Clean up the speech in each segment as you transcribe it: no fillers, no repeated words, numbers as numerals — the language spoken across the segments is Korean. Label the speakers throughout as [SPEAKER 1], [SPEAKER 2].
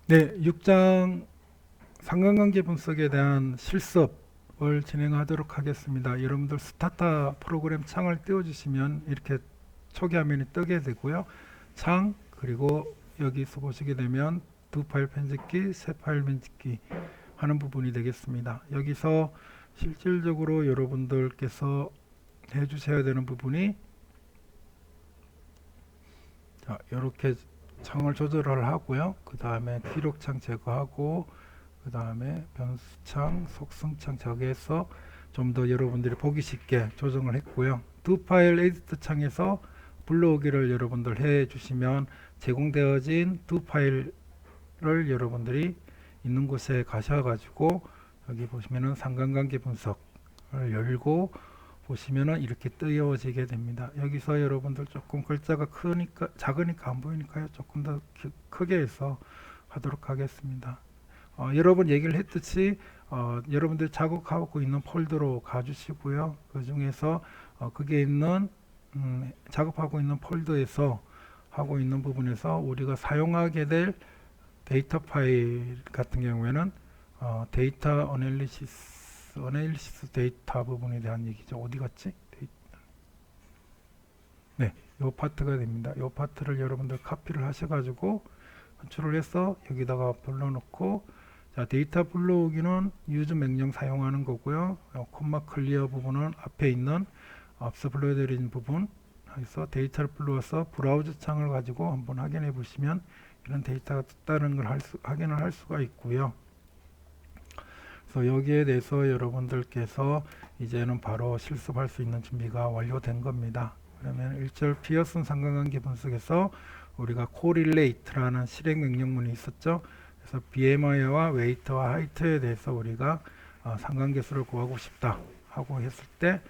[SPEAKER 1] 네, 6장 상관관계 분석에 대한 실습을 진행하도록 하겠습니다. 여러분들 스타터 프로그램 창을 띄워주시면 이렇게 초기 화면이 뜨게 되고요. 창 그리고 여기서 보시게 되면 두 파일 편집기, 세 파일 편집기 하는 부분이 되겠습니다. 여기서 실질적으로 여러분들께서 해주셔야 되는 부분이 이렇게 창을 조절을 하고요. 그 다음에 기록창 제거하고 그 다음에 변수창, 속성창 제거해서 좀 더 여러분들이 보기 쉽게 조정을 했고요. 두 파일 에디트 창에서 불러오기를 여러분들 해 주시면 제공되어진 두 파일을 여러분들이 있는 곳에 가셔가지고 여기 보시면은 상관관계 분석을 열고 보시면은 이렇게 띄워지게 됩니다. 여기서 여러분들 조금 글자가 크니까 작으니까 안 보이니까요. 조금 더 크게 해서 하도록 하겠습니다. 여러분 얘기를 했듯이 여러분들 작업하고 있는 폴더로 가주시고요. 그 중에서 그게 있는 작업하고 있는 폴더에서 하고 있는 부분에서 우리가 사용하게 될 데이터 파일 같은 경우에는 데이터 어널리시스 데이터 부분에 대한 얘기죠. 어디 갔지? 네, 요 파트가 됩니다. 요 파트를 여러분들 카피를 하셔가지고 컨트롤 해서 여기다가 불러놓고, 자, 데이터 불러오기는 유즈 명령 사용하는 거고요. 콤마 클리어 부분은 앞에 있는 앞서 불러드린 부분 해서 데이터를 불러와서 브라우저 창을 가지고 한번 확인해 보시면 이런 데이터가 떴다는 걸 확인을 할 수가 있고요. 그래서 여기에 대해서 여러분들께서 이제는 바로 실습할 수 있는 준비가 완료된 겁니다. 그러면 1절 피어슨 상관관계 분석에서 우리가 correlate라는 실행 명령문이 있었죠. 그래서 BMI와 웨이트와 하이트에 대해서 우리가 상관계수를 구하고 싶다 하고 했을 때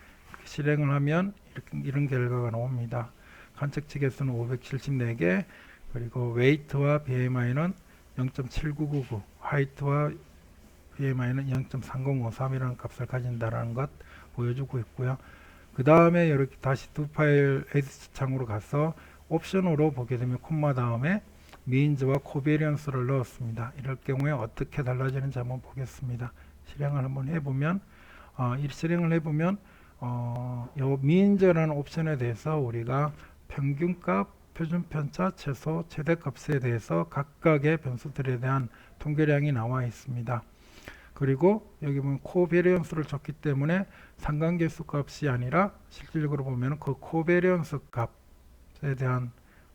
[SPEAKER 1] 실행을 하면 이런 결과가 나옵니다. 관측치 개수는 574개, 그리고 웨이트와 BMI는 0.7999, 하이트와 BMI는 0.3053이라는 값을 가진다라는 것 보여주고 있고요. 그 다음에 이렇게 다시 두 파일 에디트 창으로 가서 옵션으로 보게 되면 콤마 다음에 미인즈와 코베리언스를 넣었습니다. 이럴 경우에 어떻게 달라지는지 한번 보겠습니다. 실행을 한번 해보면 이 실행을 해보면 요 미인즈라는 옵션에 대해서 우리가 평균값, 표준편차, 최소, 최대값에 대해서 각각의 변수들에 대한 통계량이 나와 있습니다. 그리고 여기 보면 코베리언스를 줬기 때문에 상관계수 값이 아니라 실질적으로 보면 그 코베리언스 값에 대한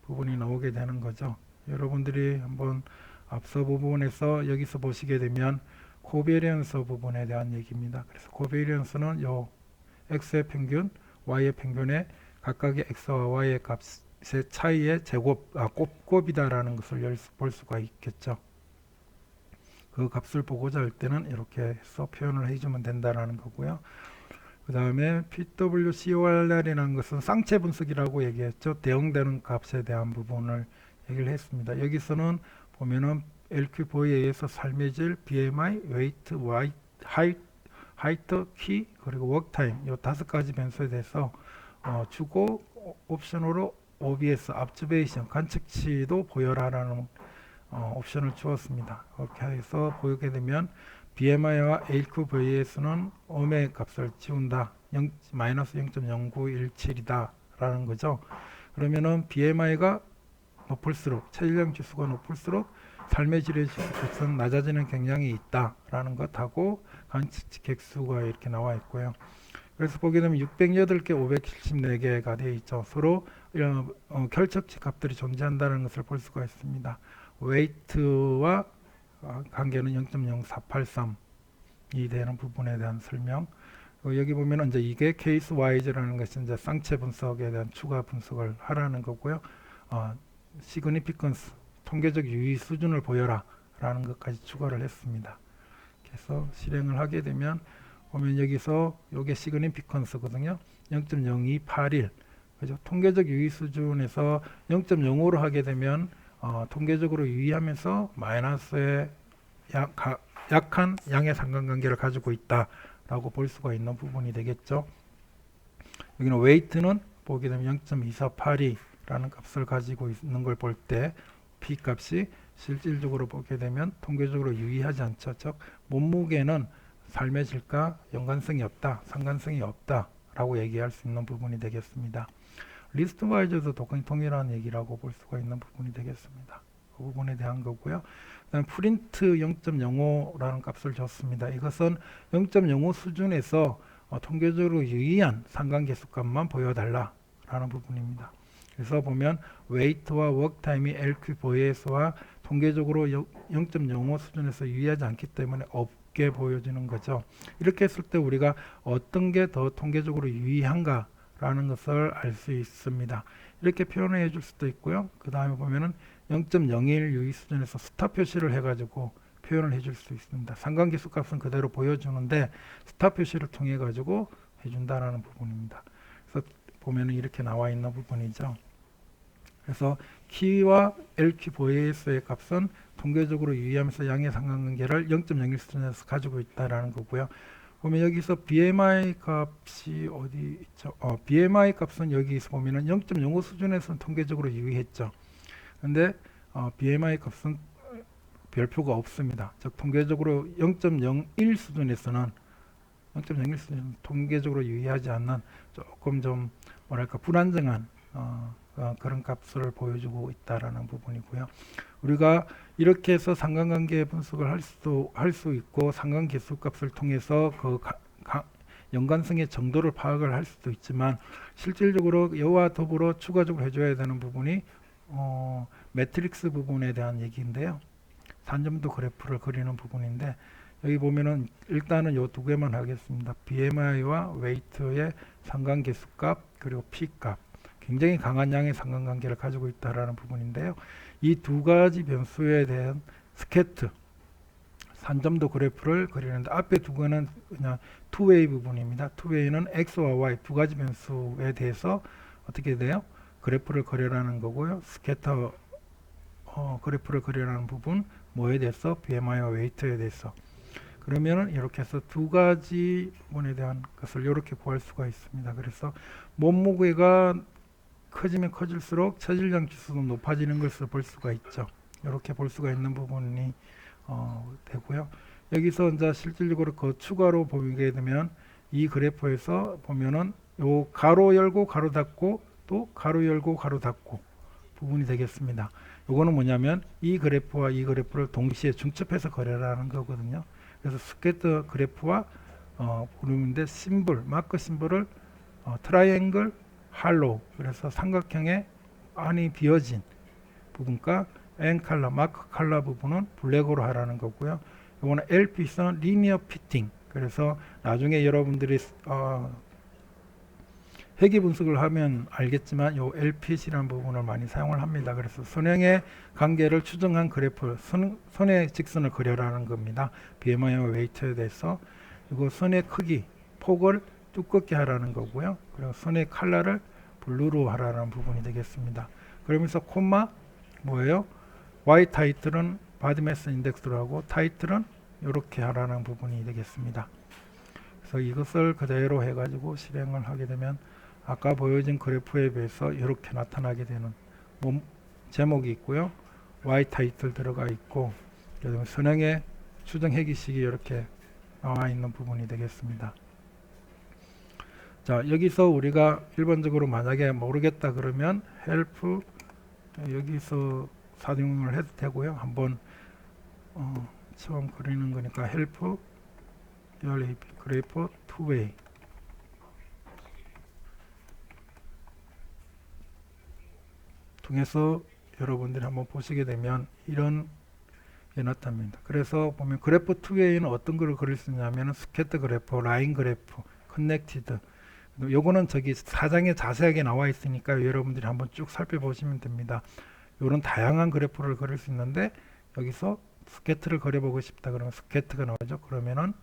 [SPEAKER 1] 부분이 나오게 되는 거죠. 여러분들이 한번 앞서 부분에서 여기서 보시게 되면 코베리언스 부분에 대한 얘기입니다. 그래서 코베리언스는 요 x의 평균, y의 평균에 각각의 x와 y의 값의 차이의 제곱, 곱곱이다라는 것을 볼 수가 있겠죠. 그 값을 보고자 할 때는 이렇게 해서 표현을 해주면 된다라는 거고요. 그 다음에 PWCOR이라는 것은 쌍체 분석이라고 얘기했죠. 대응되는 값에 대한 부분을 얘기를 했습니다. 여기서는 보면은 LQV에 의해서 삶의 질, BMI, 웨이트, 하이트, 키, 그리고 워크타임 이 5가지 변수에 대해서 주고 옵션으로 OBS, observation, 관측치도 보여라라는 옵션을 주었습니다. 이렇게 해서 보게 되면 BMI와 AQVS는 옴의 값을 지운다. 마이너스 0.0917이다 라는 거죠. 그러면은 BMI가 높을수록, 체질량 지수가 높을수록 삶의 질의 지수값은 낮아지는 경향이 있다 라는 것하고 관측치 객수가 이렇게 나와 있고요. 그래서 보게 되면 608개, 574개가 되어 있죠. 서로 이런 결척치 값들이 존재한다는 것을 볼 수가 있습니다. 웨이트와 관계는 0.0483이 되는 부분에 대한 설명. 여기 보면 이제 이게 케이스 와이즈라는 것이 이제 쌍체 분석에 대한 추가 분석을 하라는 거고요. 시그니피컨스 통계적 유의 수준을 보여라라는 것까지 추가를 했습니다. 그래서 실행을 하게 되면 보면 여기서 이게 시그니피컨스거든요. 0.0281. 그죠? 통계적 유의 수준에서 0.05로 하게 되면 통계적으로 유의하면서 마이너스의 약한 양의 상관관계를 가지고 있다라고 볼 수가 있는 부분이 되겠죠. 여기는 웨이트는 보게 되면 0.2482라는 값을 가지고 있는 걸 볼 때 P 값이 실질적으로 보게 되면 통계적으로 유의하지 않죠. 즉 몸무게는 삶의 질과 연관성이 없다, 상관성이 없다 라고 얘기할 수 있는 부분이 되겠습니다. 리스트 와이즈도 동일한 얘기라고 볼 수가 있는 부분이 되겠습니다. 그 부분에 대한 거고요. 그다음 프린트 0.05라는 값을 줬습니다. 이것은 0.05 수준에서 통계적으로 유의한 상관계수값만 보여달라라는 부분입니다. 그래서 보면 웨이트와 워크타임이 LQ 보이에서와 통계적으로 0.05 수준에서 유의하지 않기 때문에 없게 보여지는 거죠. 이렇게 했을 때 우리가 어떤 게 더 통계적으로 유의한가 라는 것을 알 수 있습니다. 이렇게 표현해 줄 수도 있고요. 그 다음에 보면은 0.01 유의 수준에서 스타 표시를 해가지고 표현을 해줄 수 있습니다. 상관계수 값은 그대로 보여주는데 스타 표시를 통해 가지고 해준다라는 부분입니다. 그래서 보면은 이렇게 나와 있는 부분이죠. 그래서 키와 LQ 보이에서의 값은 통계적으로 유의하면서 양의 상관관계를 0.01 수준에서 가지고 있다라는 거고요. 보면 여기서 BMI 값이 어디 있죠? BMI 값은 여기서 보면은 0.05 수준에서는 통계적으로 유의했죠. 근데 BMI 값은 별표가 없습니다. 즉 통계적으로 0.01 수준에서는 통계적으로 유의하지 않는 조금 좀 뭐랄까 불안정한 그런 값을 보여주고 있다라는 부분이고요. 우리가 이렇게 해서 상관관계 분석을 할 수 있고 상관계수 값을 통해서 그 연관성의 정도를 파악을 할 수도 있지만 실질적으로 이와 더불어 추가적으로 해줘야 되는 부분이 매트릭스 부분에 대한 얘기인데요. 산점도 그래프를 그리는 부분인데 여기 보면은 일단은 요 두 개만 하겠습니다. BMI와 웨이트의 상관계수 값 그리고 P 값 굉장히 강한 양의 상관관계를 가지고 있다라는 부분인데요. 이 두 가지 변수에 대한 스케트 산점도 그래프를 그리는데 앞에 두 개는 그냥 투웨이 부분입니다. 투웨이는 X와 Y 두 가지 변수에 대해서 어떻게 돼요? 그래프를 그려라는 거고요. 스캐터 그래프를 그려라는 부분 뭐에 대해서? BMI와 웨이트에 대해서. 그러면은 이렇게 해서 두 가지 부분에 대한 것을 이렇게 구할 수가 있습니다. 그래서 몸무게가 커지면 커질수록 체질량 지수도 높아지는 것을 볼 수가 있죠. 이렇게 볼 수가 있는 부분이 되고요. 여기서 이제 실질적으로 그 추가로 보게 되면 이 그래프에서 보면은 요 가로 열고 가로 닫고 또 가로 열고 가로 닫고 부분이 되겠습니다. 요거는 뭐냐면 이 그래프와 이 그래프를 동시에 중첩해서 그려라는 거거든요. 그래서 스케트 그래프와 부르는데 심볼 마크 심볼을 트라이앵글 할로우 그래서 삼각형의 안이 비어진 부분과 N 칼라 마크 칼라 부분은 블랙으로 하라는 거고요. 이거는 LP는 리니어 피팅 그래서 나중에 여러분들이 회귀 분석을 하면 알겠지만 요 LPC라는 부분을 많이 사용을 합니다. 그래서 선행의 관계를 추정한 그래프 선의 직선을 그려라는 겁니다. BMI와 웨이트에 대해서 그리고 선의 크기 폭을 두껍게 하라는 거고요. 그리고 선의 컬러를 블루로 하라는 부분이 되겠습니다. 그러면서 콤마 뭐예요? Y 타이틀은 바디 매스 인덱스로 하고 타이틀은 이렇게 하라는 부분이 되겠습니다. 그래서 이것을 그대로 해가지고 실행을 하게 되면 아까 보여진 그래프에 비해서 이렇게 나타나게 되는 제목이 있고요. Y 타이틀 들어가 있고 그다음에 선행의 추정 해기식이 이렇게 나와 있는 부분이 되겠습니다. 자 여기서 우리가 일반적으로 만약에 모르겠다 그러면 help 여기서 사용을 해도 되고요. 한번 처음 그리는 거니까 help 그래프 two-way 통해서 여러분들이 한번 보시게 되면 이런 게 나타납니다. 그래서 보면 그래프 투웨이는 어떤 걸 그릴 수 있냐면 스캐터 그래프, 라인 그래프, 커넥티드 요거는 저기 4장에 자세하게 나와 있으니까 여러분들이 한번 쭉 살펴보시면 됩니다. 요런 다양한 그래프를 그릴 수 있는데 여기서 스캐트를 그려보고 싶다 그러면 스캐트가 나오죠. 그러면은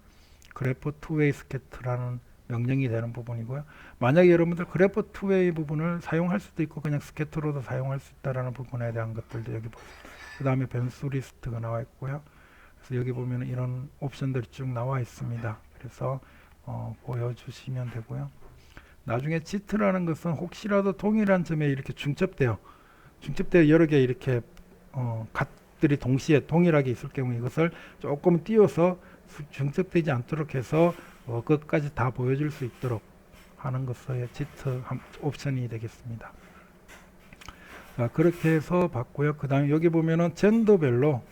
[SPEAKER 1] 그래프 투웨이 스캐트라는 명령이 되는 부분이고요. 만약에 여러분들 그래프 투웨이 부분을 사용할 수도 있고 그냥 스캐트로도 사용할 수 있다라는 부분에 대한 것들도 여기 보세요. 그 다음에 변수 리스트가 나와 있고요. 그래서 여기 보면 이런 옵션들이 쭉 나와 있습니다. 그래서 보여주시면 되고요. 나중에 지트라는 것은 혹시라도 동일한 점에 이렇게 중첩되어 여러 개 이렇게 값들이 동시에 동일하게 있을 경우 이것을 조금 띄워서 중첩되지 않도록 해서 끝까지 다 보여줄 수 있도록 하는 것의 지트 옵션이 되겠습니다. 자, 그렇게 해서 봤고요. 그 다음에 여기 보면은 젠더별로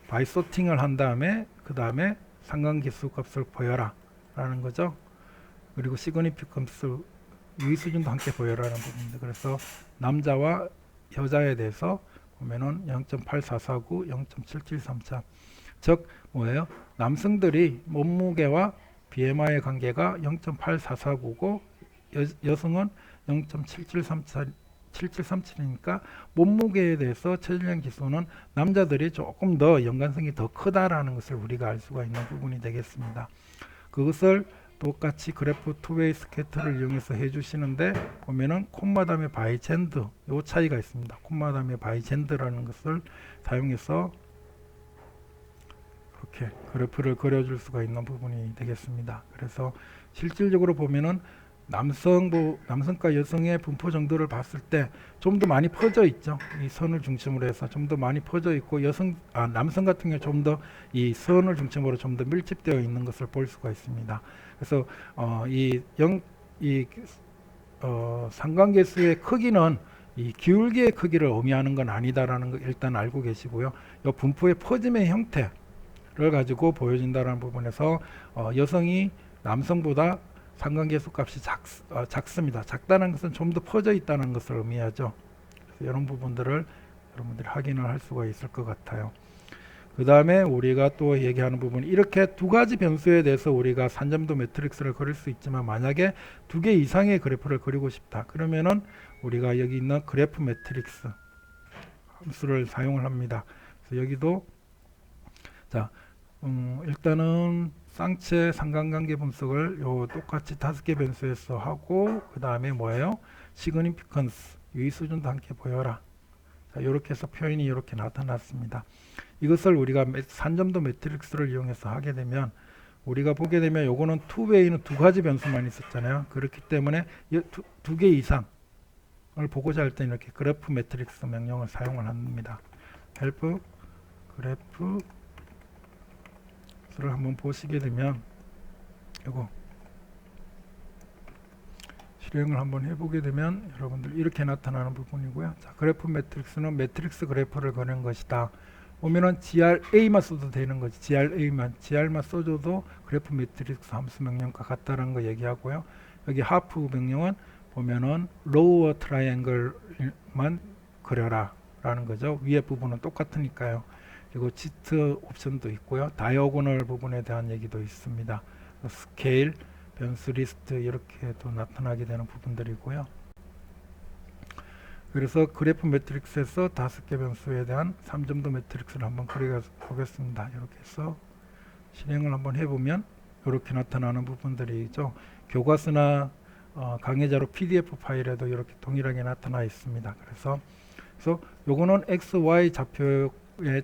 [SPEAKER 1] 바이 소팅을 한 다음에 그 다음에 상관계수 값을 보여라 라는 거죠. 그리고 시그니피컨스 유의수준도 함께 보여라는 부분입니다. 그래서 남자와 여자에 대해서 보면은 0.8449, 0.7733. 즉 뭐예요? 남성들이 몸무게와 BMI의 관계가 0.8449고 여성은 0.7737이니까 몸무게에 대해서 체질량 지수는 남자들이 조금 더 연관성이 더 크다라는 것을 우리가 알 수가 있는 부분이 되겠습니다. 그것을 똑같이 그래프 투웨이 스케트를 이용해서 해주시는데 보면은 콤마 다음에 바이 젠드 요 차이가 있습니다. 콤마 다음에 바이 젠드라는 것을 사용해서 이렇게 그래프를 그려줄 수가 있는 부분이 되겠습니다. 그래서 실질적으로 보면은 남성과 여성의 분포 정도를 봤을 때 좀 더 많이 퍼져 있죠. 이 선을 중심으로 해서 좀 더 많이 퍼져 있고 남성 같은 경우 좀 더 이 선을 중심으로 좀 더 밀집되어 있는 것을 볼 수가 있습니다. 그래서 상관계수의 크기는 이 기울기의 크기를 의미하는 건 아니다라는 거 일단 알고 계시고요. 이 분포의 퍼짐의 형태를 가지고 보여진다는 부분에서 여성이 남성보다 상관계수 값이 작습니다. 작다는 것은 좀 더 퍼져 있다는 것을 의미하죠. 그래서 이런 부분들을 여러분들이 확인을 할 수가 있을 것 같아요. 그 다음에 우리가 또 얘기하는 부분이 이렇게 두 가지 변수에 대해서 우리가 산점도 매트릭스를 그릴 수 있지만 만약에 두 개 이상의 그래프를 그리고 싶다. 그러면은 우리가 여기 있는 그래프 매트릭스 함수를 사용을 합니다. 그래서 여기도 자 일단은 쌍체 상관관계 분석을 요 똑같이 5개 변수에서 하고 그 다음에 뭐예요? 시그니피컨스 유의수준도 함께 보여라. 자, 이렇게 해서 표현이 이렇게 나타났습니다. 이것을 우리가 산점도 매트릭스를 이용해서 하게 되면 우리가 보게 되면 요거는 투웨이는 두 가지 변수만 있었잖아요. 그렇기 때문에 두 개 이상을 보고자 할 때 이렇게 그래프 매트릭스 명령을 사용을 합니다. 헬프 그래프 를 한번 보시게 되면 이거 실행을 한번 해보게 되면 여러분들 이렇게 나타나는 부분이고요. 자, 그래프 매트릭스는 매트릭스 그래프를 그리는 것이다. 보면은 GRA만 써도 되는 거지. GR만 써줘도 그래프 매트릭스 함수 명령과 같다라는 거 얘기하고요. 여기 하프 명령은 보면은 로어 트라이앵글만 그려라 라는 거죠. 위에 부분은 똑같으니까요. 그리고 지트 옵션도 있고요. 다이어고널 부분에 대한 얘기도 있습니다. 스케일, 변수 리스트 이렇게도 나타나게 되는 부분들이고요. 그래서 그래프 매트릭스에서 5개 변수에 대한 3점도 매트릭스를 한번 그려 보겠습니다. 이렇게 해서 실행을 한번 해보면 이렇게 나타나는 부분들이죠. 교과서나 강의자료 PDF 파일에도 이렇게 동일하게 나타나 있습니다. 그래서 요거는 X, Y 좌표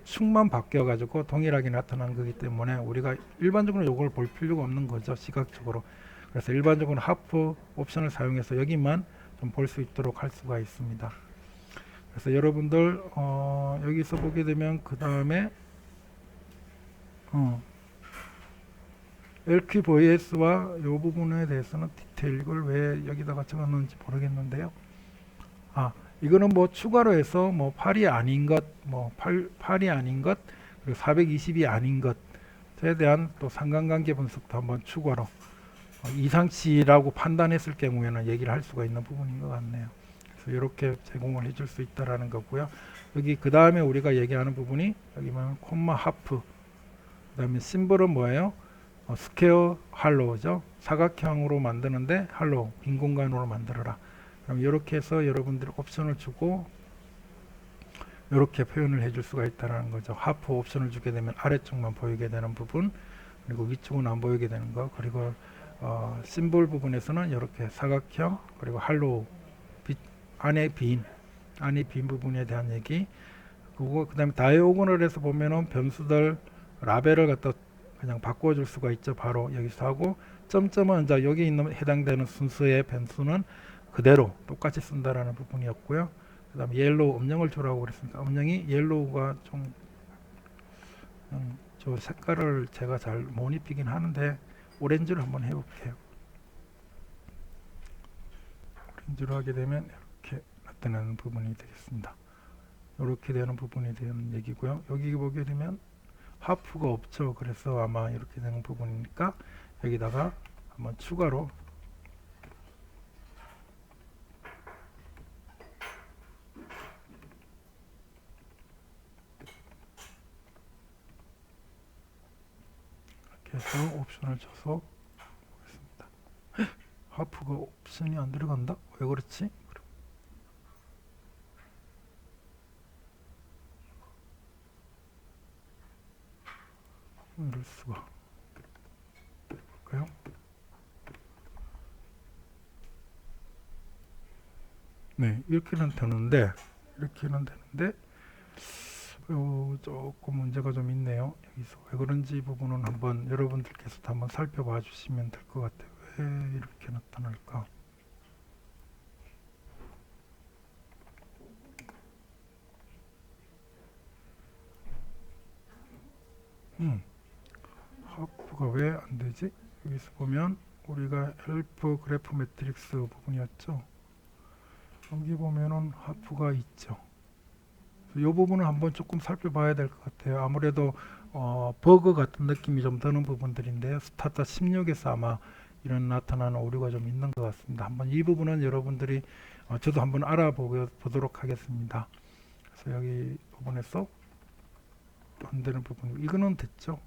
[SPEAKER 1] 축만 바뀌어 가지고 동일하게 나타난 거기 때문에 우리가 일반적으로 이걸 볼 필요가 없는 거죠. 시각적으로. 그래서 일반적으로 하프 옵션을 사용해서 여기만 좀 볼 수 있도록 할 수가 있습니다. 그래서 여러분들 여기서 보게 되면 그 다음에 LQVS와 이 부분에 대해서는 디테일 이걸 왜 여기다가 적었는지 모르겠는데요. 이거는 뭐 추가로 해서 뭐 8이 아닌 것, 뭐 8이 아닌 것, 그리고 420이 아닌 것에 대한 또 상관관계 분석도 한번 추가로 이상치라고 판단했을 경우에는 얘기를 할 수가 있는 부분인 것 같네요. 그래서 이렇게 제공을 해줄 수 있다라는 거고요. 여기 그 다음에 우리가 얘기하는 부분이 여기 보면 콤마 하프, 그 다음에 심볼은 뭐예요? 스퀘어 할로우죠. 사각형으로 만드는데 할로우, 빈 공간으로 만들어라. 그럼 이렇게 해서 여러분들이 옵션을 주고 이렇게 표현을 해줄 수가 있다는 거죠. 하프 옵션을 주게 되면 아래쪽만 보이게 되는 부분, 그리고 위쪽은 안 보이게 되는 거, 그리고 심볼 부분에서는 이렇게 사각형, 그리고 할로우, 안에 빈 부분에 대한 얘기. 그리고 그 다음에 다이오고널에서 보면은 변수들 라벨을 갖다 그냥 바꿔줄 수가 있죠. 바로 여기서 하고 점점은 이제 여기 있는 해당되는 순서의 변수는 그대로 똑같이 쓴다라는 부분이었고요. 그 다음에 옐로우 음영을 주라고 그랬으니까 음영이 옐로우가 좀 저 색깔을 제가 잘 못 입히긴 하는데 오렌지로 한번 해볼게요. 오렌지로 하게 되면 이렇게 나타나는 부분이 되겠습니다. 이렇게 되는 부분이 되는 얘기고요. 여기 보게 되면 하프가 없죠. 그래서 아마 이렇게 되는 부분이니까 여기다가 한번 추가로 이렇게 해서 옵션을 줘서 보겠습니다. 하프가 옵션이 안 들어간다? 왜 그렇지? 이럴 수가. 볼까요? 네, 이렇게는 되는데 조금 문제가 좀 있네요. 여기서 왜 그런지 부분은 한번 여러분들께서도 한번 살펴봐 주시면 될 것 같아요. 왜 이렇게 나타날까? 하프가 왜 안 되지? 여기서 보면 우리가 헬프 그래프 매트릭스 부분이었죠. 여기 보면은 하프가 있죠. 이 부분을 한번 조금 살펴봐야 될 것 같아요. 아무래도 버그 같은 느낌이 좀 드는 부분들인데요. 스타트 16에서 아마 이런 나타나는 오류가 좀 있는 것 같습니다. 한번 이 부분은 여러분들이 저도 한번 알아보도록 하겠습니다. 그래서 여기 부분에서 안 되는 부분 이거는 됐죠.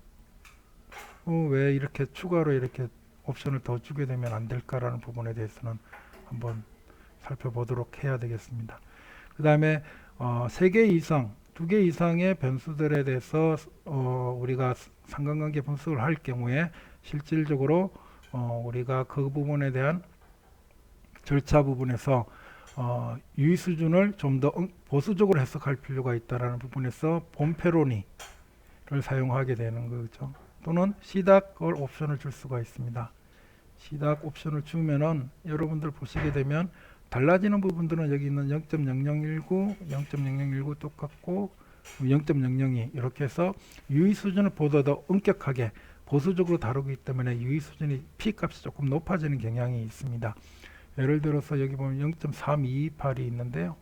[SPEAKER 1] 왜 이렇게 추가로 이렇게 옵션을 더 주게 되면 안 될까라는 부분에 대해서는 한번 살펴보도록 해야 되겠습니다. 그 다음에 3개 이상, 2개 이상의 변수들에 대해서 우리가 상관관계 분석을 할 경우에 실질적으로 우리가 그 부분에 대한 절차 부분에서 유의 수준을 좀 더 보수적으로 해석할 필요가 있다라는 부분에서 봄페로니를 사용하게 되는 거죠. 또는 시닥을 옵션을 줄 수가 있습니다. 시닥 옵션을 주면은 여러분들 보시게 되면 달라지는 부분들은 여기 있는 0.0019, 0.0019 똑같고 0.002 이렇게 해서 유의 수준을 보다 더 엄격하게 보수적으로 다루기 때문에 유의 수준이 P 값이 조금 높아지는 경향이 있습니다. 예를 들어서 여기 보면 0.3228이 있는데요.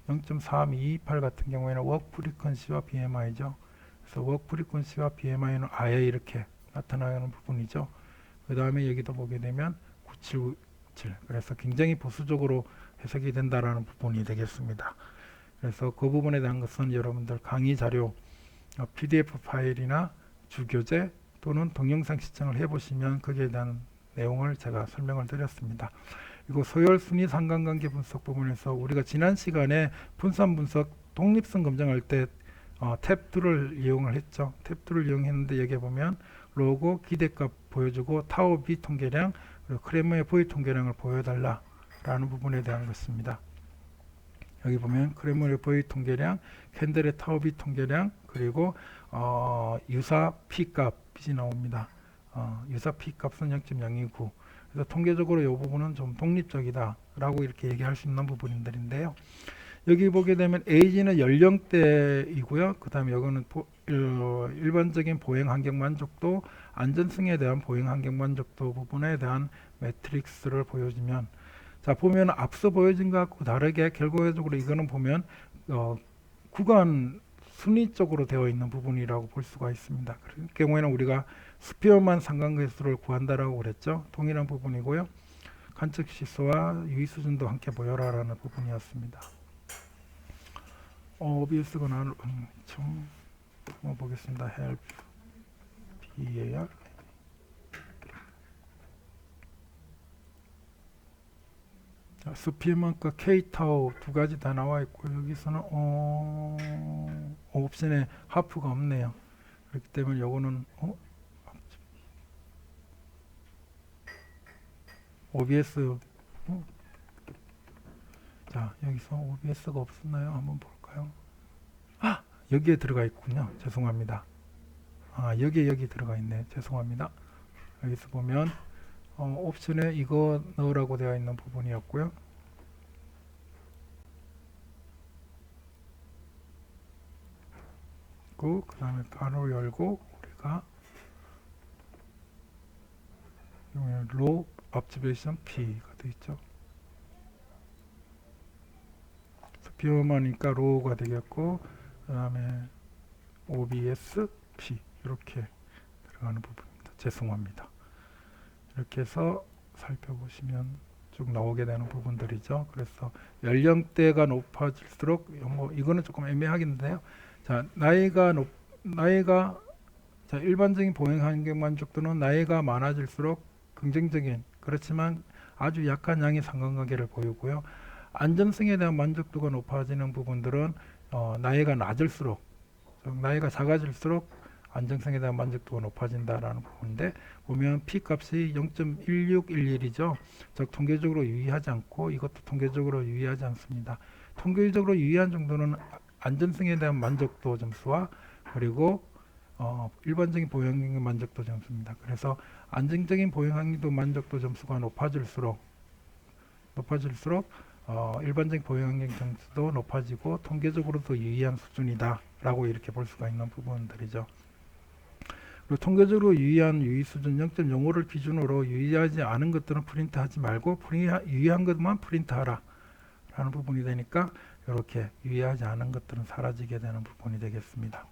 [SPEAKER 1] 0.3228 같은 경우에는 워크 프리퀀시와 BMI죠. 그래서 워크 프리퀀시와 BMI는 아예 이렇게 나타나는 부분이죠. 그 다음에 여기도 보게 되면 977 그래서 굉장히 보수적으로 해석이 된다라는 부분이 되겠습니다. 그래서 그 부분에 대한 것은 여러분들 강의 자료 PDF 파일이나 주교재 또는 동영상 시청을 해보시면 거기에 대한 내용을 제가 설명을 드렸습니다. 그리고 서열 순위 상관관계 분석 부분에서 우리가 지난 시간에 분산 분석 독립성 검증할 때 탭2를 이용을 했죠. 탭2를 이용했는데 여기 보면 로고 기대값 보여주고 타워 B 통계량 그리고 크레머의 V 통계량을 보여달라라는 부분에 대한 것입니다. 여기 보면 크레머의 V 통계량, 캔들의 타워 B 통계량 그리고 유사 P 값이 나옵니다. 유사 P 값은 0.029 그래서 통계적으로 이 부분은 좀 독립적이다라고 이렇게 얘기할 수 있는 부분들인데요. 여기 보게 되면 에이지는 연령대이고요. 그 다음에 여기는 일반적인 보행 환경 만족도, 안전성에 대한 보행 환경 만족도 부분에 대한 매트릭스를 보여주면 자 보면 앞서 보여진 것과 다르게 결과적으로 이거는 보면 구간 순위적으로 되어 있는 부분이라고 볼 수가 있습니다. 그럴 경우에는 우리가 스피어만 상관계수를 구한다라고 그랬죠. 동일한 부분이고요. 관측 시소와 유의 수준도 함께 보여라라는 부분이었습니다. OBS가 나를 좀 보겠습니다. help BAR 스피어만과 K타워 두 가지 다 나와 있고 여기서는 옵션에 하프가 없네요. 그렇기 때문에 요거는 OBS 자 여기서 OBS가 없었나요? 한번 볼까요? 여기에 들어가 있군요. 죄송합니다. 여기 들어가 있네. 죄송합니다. 여기서 보면 옵션에 이거 넣으라고 되어 있는 부분이었고요. 닫고 그 다음에 가로 열고 우리가 로 observation P가 되어 있죠. 비워하니까 로우가 되겠고 그 다음에 OBS P 이렇게 들어가는 부분입니다. 죄송합니다. 이렇게 해서 살펴보시면 쭉 나오게 되는 부분들이죠. 그래서 연령대가 높아질수록 뭐 이거는 조금 애매하긴데요. 자, 나이가 자, 일반적인 보행 환경 만족도는 나이가 많아질수록 긍정적인 그렇지만 아주 약한 양의 상관관계를 보이고요. 안전성에 대한 만족도가 높아지는 부분들은 나이가 낮을수록 나이가 작아질수록 안정성에 대한 만족도가 높아진다라는 부분인데 보면 P 값이 0.1611이죠. 즉 통계적으로 유의하지 않고 이것도 통계적으로 유의하지 않습니다. 통계적으로 유의한 정도는 안전성에 대한 만족도 점수와 그리고 일반적인 보행환경 만족도 점수입니다. 그래서 안정적인 보행환경 만족도 점수가 높아질수록 일반적인 보행환경 점수도 높아지고 통계적으로도 유의한 수준이다 라고 이렇게 볼 수가 있는 부분들이죠. 그리고 통계적으로 유의한 유의 수준 0.05를 기준으로 유의하지 않은 것들은 프린트하지 말고 유의한 것만 프린트하라 라는 부분이 되니까 이렇게 유의하지 않은 것들은 사라지게 되는 부분이 되겠습니다.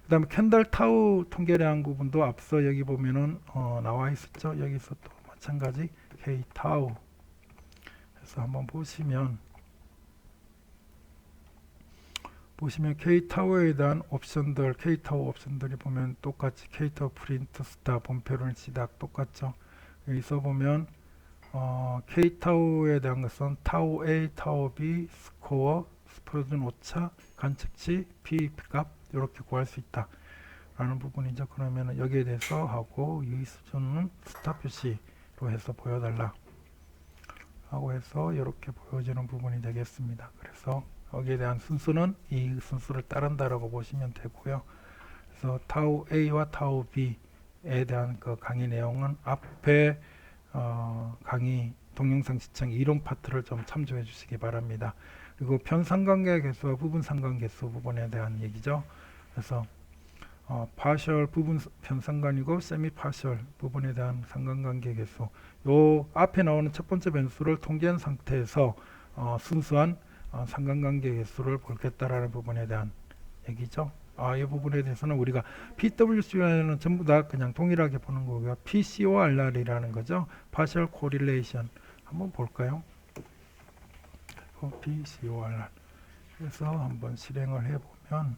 [SPEAKER 1] 그 다음에 캔달 타우 통계량 부분도 앞서 여기 보면은 나와 있었죠. 여기서 또 마찬가지 K 타우 해서 한번 보시면 K타워에 대한 옵션들, K타워 옵션들이 보면 똑같이 K타워 프린트 스타, 본표를 시작 똑같죠. 여기서 보면 K타워에 대한 것은 타워 A, 타워 B, 스코어, 스프레드는 오차, 관측치, P 값 이렇게 구할 수 있다 라는 부분이죠. 그러면 여기에 대해서 하고 유의 수준은 스타 표시로 해서 보여달라 하고 해서 이렇게 보여지는 부분이 되겠습니다. 그래서 여기에 대한 순수는 이 순수를 따른다라고 보시면 되고요. 그래서 타우 A와 타우 B에 대한 그 강의 내용은 앞에 강의 동영상 시청 이론 파트를 좀 참조해 주시기 바랍니다. 그리고 편상관계 개수와 부분 상관계 개수 부분에 대한 얘기죠. 그래서 파셜 부분 편상관이고 세미 파셜 부분에 대한 상관관계 개수. 요 앞에 나오는 첫 번째 변수를 통계한 상태에서 순수한 상관관계 개수를 보겠다라는 부분에 대한 얘기죠. 이 부분에 대해서는 우리가 PWC는 전부 다 그냥 동일하게 보는 거고요. PCORR이라는 거죠. Partial Correlation 한번 볼까요? PCORR 그래서 한번 실행을 해보면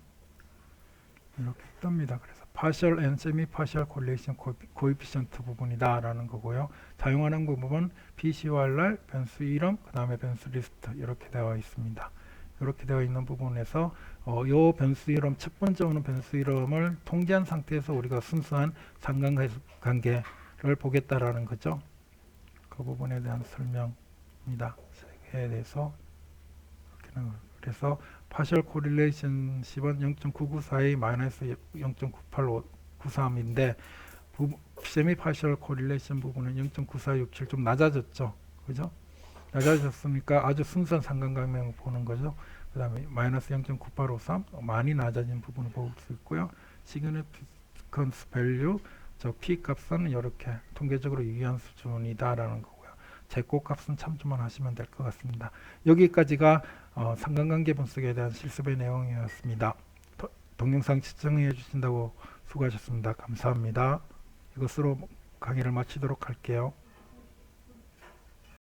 [SPEAKER 1] 이렇게 뜹니다. 그래서 Partial and Semi-Partial Correlation Coefficient 부분이다라는 거고요. 사용하는 부분은 PCORR, 변수 이름, 그 다음에 변수 리스트 이렇게 되어 있습니다. 이렇게 되어 있는 부분에서 요 변수 이름, 첫 번째 오는 변수 이름을 통제한 상태에서 우리가 순수한 상관관계를 보겠다라는 거죠. 그 부분에 대한 설명입니다. 에 대해서 그래서 파셜 코릴레이션 10은 0.994의 마이너스 0.98593인데 세미 파셜 코릴레이션 부분은 0.9467 좀 낮아졌죠. 그죠? 낮아졌으니까 아주 순수한 상관관계를 보는 거죠. 그 다음에 마이너스 0.9853 많이 낮아진 부분을 볼 수 있고요. 시그니피컨스 밸류 저 P 값은 이렇게 통계적으로 유의한 수준이다라는 거고요. 제곱 값은 참조만 하시면 될 것 같습니다. 여기까지가 상관관계 분석에 대한 실습의 내용이었습니다. 동영상 시청해 주신다고 수고하셨습니다. 감사합니다. 이것으로 강의를 마치도록 할게요.